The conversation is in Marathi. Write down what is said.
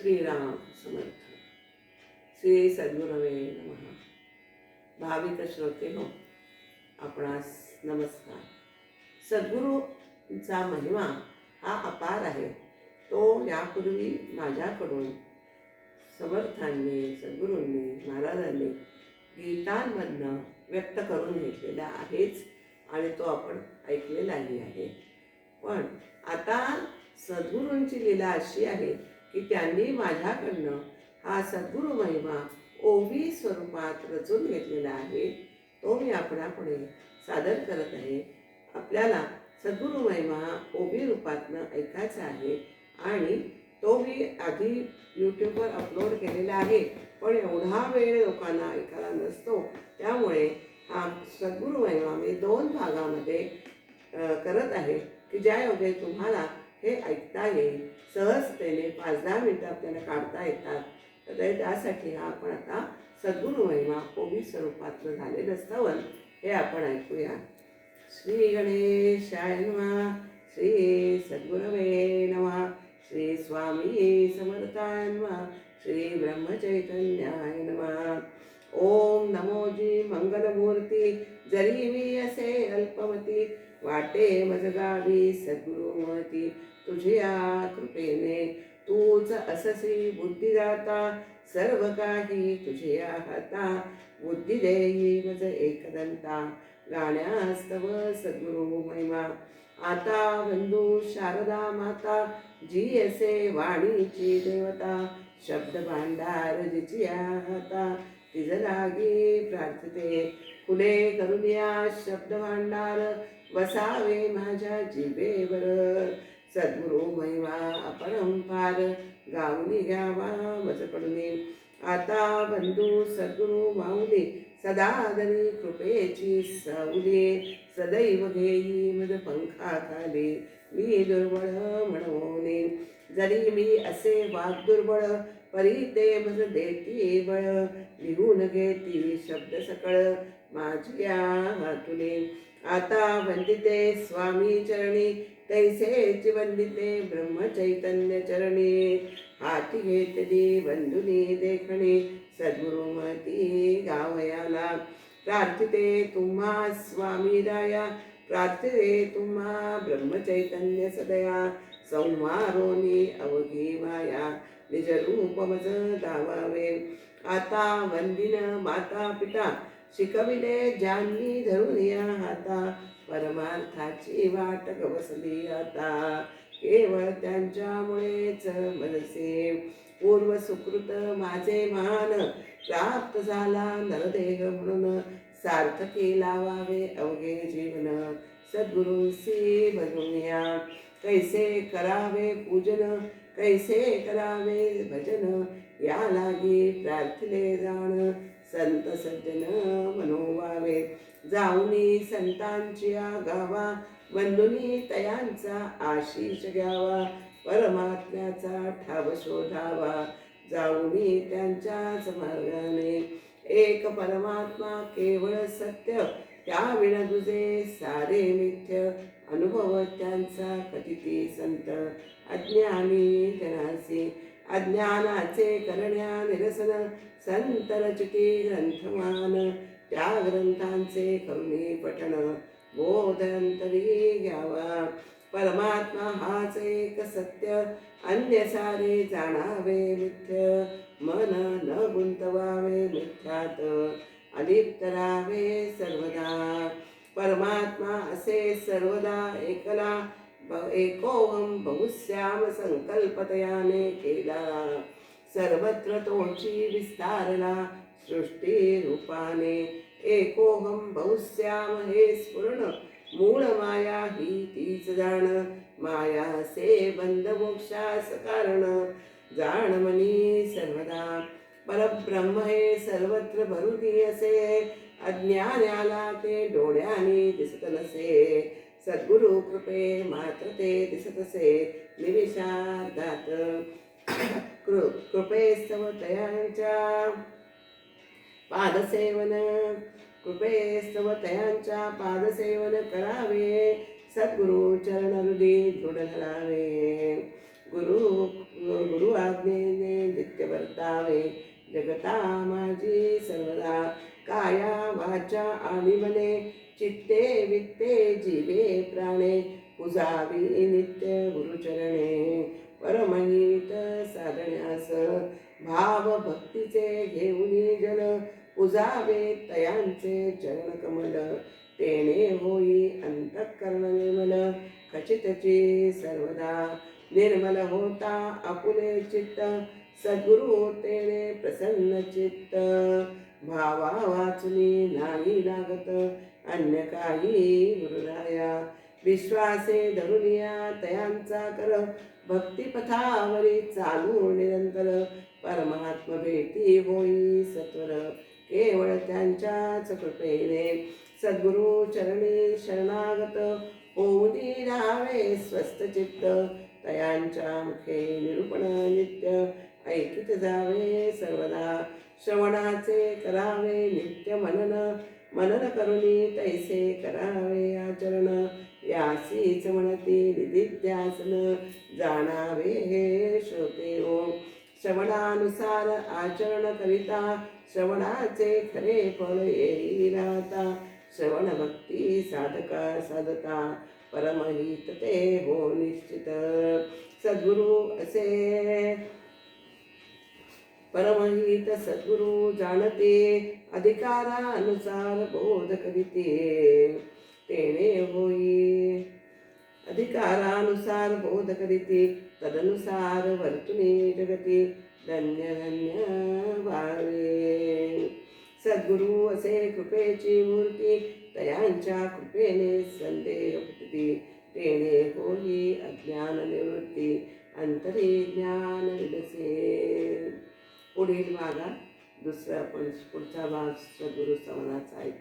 श्रीराम समर्थ. श्री सद्गुरवे नमः. भाविक श्रोते हो, आपणास नमस्कार. सद्गुरूंचा महिमा हा अपार आहे. तो यापूर्वी माझ्याकडून समर्थांनी, सद्गुरूंनी, महाराजांनी गीतांमधनं व्यक्त करून घेतलेला आहेच आणि तो आपण ऐकलेलाही आहे. पण आता सद्गुरूंची लीला अशी आहे की त्यांनी माझ्याकडनं हा सद्गुरू महिमा ओवी स्वरूपात रचून घेतलेला आहे. तो मी आपणापुढे सादर करत आहे. आपल्याला सद्गुरू महिमा ओवी रूपातनं ऐकायचा आहे आणि तो मी आधी यूट्यूबवर अपलोड केलेला आहे. पण एवढा वेळ लोकांना ऐकायला नसतो, त्यामुळे हा सद्गुरू महिमा मी 2 भागामध्ये करत आहे की ज्यायोगे तुम्हाला हे ऐकता येईल. सहजतेने 5-10 मिनटं आपल्याला काढता येतात. तर त्यासाठी हा आपण आता सद्गुरू महिमा ओवी स्वरूपातलं झालेलं स्तवन हे आपण ऐकूया. श्री गणेशाय नमः. श्री सद्गुरवे नमः. श्री स्वामी समर्थाय नमः. श्री ब्रह्मचैतन्याय नमः. ओम नमोजी मंगलमूर्ती. जरी मी असे अल्पमती, वाटे मजगावी सद्गुरुमती. तुझ्या कृपेने तूच अससी बुद्धिदाता, सर्व काही तुझ्या हाता. बुद्धी देई मज एकदंता, गाण्यास्तव सद्गुरु महिमा. आता बंधू शारदा माता, जी असे वाणीची देवता. शब्द भांडार जिचिया हाता, तिज लागी प्रार्थते. फुले करुनिया शब्द भांडार, वसावे माझ्या जिभेवर. सद्गुरु महिमा अपरंपार, गाऊनी घ्यावा मजकडूनी. आता बंधू सद्गुरु माऊली, सदादरी कृपेची सावली. सदैव घेई मज पंखाखाली, मी दुर्बळ म्हणवोनी. जरी मी असे वाग दुर्बळ, परी ते मज देती बळ. लिहून घेती शब्द सकळ, माझ्या हातुनी. आता वंदिते स्वामी चरणी, तैसेच वंदिते ब्रह्मचैतन्य चरणी. हाती घेतली बंधुनी देखणी, सद्गुरुमती गावयाला. प्रार्थिते तुम्हा स्वामी राया, प्रार्थिते तुम्हा ब्रह्मचैतन्य सदया. संवारोनी अवघी माया, निज रूप मज दावावे. आता वंदिन माता पिता, शिकविले ज्यांनी धरून या हाता. परमार्थाची वाट गवसली आता, केवळ त्यांच्यामुळेच मनसे. पूर्व सुकृत माझे महान, प्राप्त झाला नरदेह म्हणून. सार्थकी लावावे अवघे जीवन, सद्गुरूंसी भजून या. कैसे करावे पूजन, कैसे करावे भजन. या लागी प्रार्थले जाण, संत सज्जन मनोवावे. जाऊनी संतांची गावा, बंधुनी तयांचा आशीष घ्यावा. परमात्म्याचा ठाव शोधावा, जाऊनी त्यांच्याच मार्गाने. एक परमात्मा केवळ सत्य, त्या विना दुजे सारे मिथ्य. अनुभव त्यांचा कथिती संत, अज्ञानी जनासी. अज्ञानाचे करण्या निरसन, संत रचिती ग्रंथमान. त्या ग्रंथांचे करुणी पठण, बोधंतरी घ्यावा. परमात्मा हाच एक सत्य, अन्य सारे जाणावे मिथ्य. मन न गुंतवावे मिथ्यात, अलिप्त राहावे सर्वदा. परमात्मा असे सर्वदा एकला, एकोहम बहुश्याम संकल्पतयाने केला. सर्वत्र तोची विस्तारला, सृष्टी रूपाने. एकोहम बहुश्याम हे स्फुरण, मूळ माया ही तीच जाण. माया से बंध मोक्षास कारण, जाण मनी सर्वदा. परब्रह्म हे सर्वत्र भरुनी असे, अज्ञानाला ते डोळ्याने दिसत नसे. सद्गुरु कृपे मात्र ते दिसत असे, निमिषार्धात. कृपेस्तव तयांच्या पादसेवन, कृपेस्तव तयांच्या पादसेवन करावे. सद्गुरु चरण हृदय दृढ धरावे. गुरु आज्ञेने लावे जगता माझी सर्वदा काया वाचा आणि मने चित्ते वित्ते जीवे प्राणे पूजावी नित्य गुरुचरणे परमहित साधण्यास भाव भक्तीचे घेऊनी जन पूजावे तयांचे चरण कमल तेने होई अंतःकरण निर्मल खचितची सर्वदा निर्मल होता आपुले चित्त सद्गुरु तेने प्रसन्न चित्त भावा वाचुनी नाही लागत अन्य काही गुरुराया विश्वासे धरुनिया तयांचा कर भक्तिपथावरी चालू निरंतर परमात्म भेटी होई सत्वर केवळ त्यांच्याच कृपेने सद्गुरु चरणी शरणागत होऊनी राहावे स्वस्थ चित्त तयांच्या मुखे निरूपण नित्य ऐकित जावे सर्वदा श्रवणाचे करावे नित्य मनन करुणी तैसे करावे आचरण यासीच म्हणती निदिध्यासन जाणावे हे श्रोते हो श्रवणानुसार आचरण करिता श्रवणाचे खरे फळ येई राहता श्रवण भक्ती साधका साधता परमहित ते हो निश्चित सद्गुरु असे परमहित सद्गुरु जाणते अधिकारानुसार बोध करीते तेने होई अधिकारानुसार बोध करीते तदनुसार वर्तुने जगती धन्य धन्य व्हावे सद्गुरु असे कृपेची मूर्ती तयांच्या कृपेने संदेह फुटती तेने होई अज्ञान निवृत्ती अंतरी ज्ञान विलसे पुढील भागात दुसरा आपण पुढचा भाग सद्गुरु संवादाचा ऐकू